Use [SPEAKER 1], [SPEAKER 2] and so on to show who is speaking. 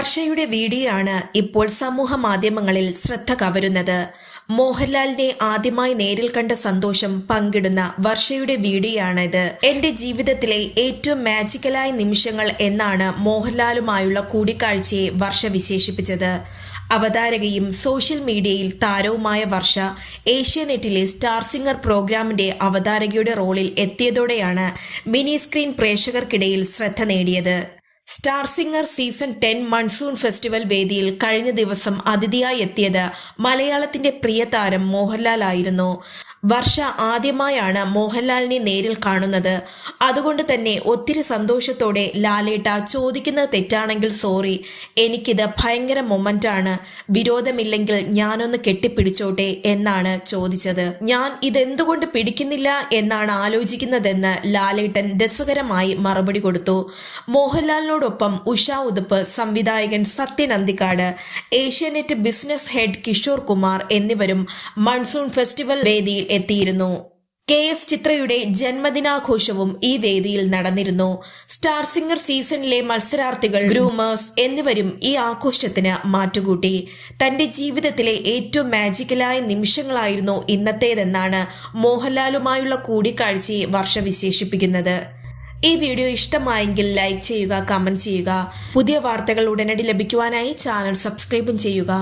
[SPEAKER 1] വർഷയുടെ video ആണ് ഇപ്പോൾ സമൂഹ മാധ്യമങ്ങളിൽ ശ്രദ്ധ കവരുന്നത്. മോഹൻലാലിനെ ആദ്യമായി നേരിൽ കണ്ട സന്തോഷം പങ്കിടുന്ന വർഷയുടെ വീഡിയോ ആണിത്. എന്റെ ജീവിതത്തിലെ ഏറ്റവും മാജിക്കലായ നിമിഷങ്ങൾ എന്നാണ് മോഹൻലാലുമായുള്ള കൂടിക്കാഴ്ചയെ വർഷ വിശേഷിപ്പിച്ചത്. അവതാരകയും സോഷ്യൽ മീഡിയയിൽ താരവുമായ വർഷ ഏഷ്യാനെറ്റിലെ സ്റ്റാർ സിംഗർ പ്രോഗ്രാമിന്റെ അവതാരകയുടെ റോളിൽ എത്തിയതോടെയാണ് മിനി സ്ക്രീൻ പ്രേക്ഷകർക്കിടയിൽ ശ്രദ്ധ നേടിയത്. Star singer season 10 monsoon festival വേദിയിൽ കഴിഞ്ഞ ദിവസം അതിഥിയായി എത്തിയത് മലയാളത്തിന്റെ പ്രിയ താരം മോഹൻലാൽ ആയിരുന്നു. വർഷ ആദ്യമായാണ് മോഹൻലാലിനെ നേരിൽ കാണുന്നത്. അതുകൊണ്ട് തന്നെ ഒത്തിരി സന്തോഷത്തോടെ ലാലേട്ട ചോദിക്കുന്നത് തെറ്റാണെങ്കിൽ സോറി, എനിക്കിത് ഭയങ്കര മൊമെന്റാണ്, വിരോധമില്ലെങ്കിൽ ഞാനൊന്ന് കെട്ടിപ്പിടിച്ചോട്ടെ എന്നാണ് ചോദിച്ചത്. ഞാൻ ഇതെന്തുകൊണ്ട് പിടിക്കുന്നില്ല എന്നാണ് ആലോചിക്കുന്നതെന്ന് ലാലേട്ടൻ രസകരമായി മറുപടി കൊടുത്തു. മോഹൻലാലിനോടൊപ്പം ഉഷ ഉതുപ്പ്, സംവിധായകൻ സത്യൻ അന്തിക്കാട്, ഏഷ്യാനെറ്റ് ബിസിനസ് ഹെഡ് കിഷോർ കുമാർ എന്നിവരും മൺസൂൺ ഫെസ്റ്റിവൽ വേദിയിൽ എത്തിയിരുന്നു. KS ചിത്രയുടെ ജന്മദിനാഘോഷവും ഈ വേദിയിൽ നടന്നിരുന്നു. സ്റ്റാർ സിംഗർ സീസണിലെ മത്സരാർത്ഥികൾ, ഗ്രൂമേഴ്സ് എന്നിവരും ഈ ആഘോഷത്തിന് മാറ്റുകൂട്ടി. തന്റെ ജീവിതത്തിലെ ഏറ്റവും മാജിക്കലായ നിമിഷങ്ങളായിരുന്നു ഇന്നത്തേതെന്നാണ് മോഹൻലാലുമായുള്ള കൂടിക്കാഴ്ചയെ വർഷ വിശേഷിപ്പിക്കുന്നത്. ഈ വീഡിയോ ഇഷ്ടമായെങ്കിൽ ലൈക്ക് ചെയ്യുക, കമന്റ് ചെയ്യുക. പുതിയ വാർത്തകൾ ഉടനടി ലഭിക്കുവാനായി ചാനൽ സബ്സ്ക്രൈബും ചെയ്യുക.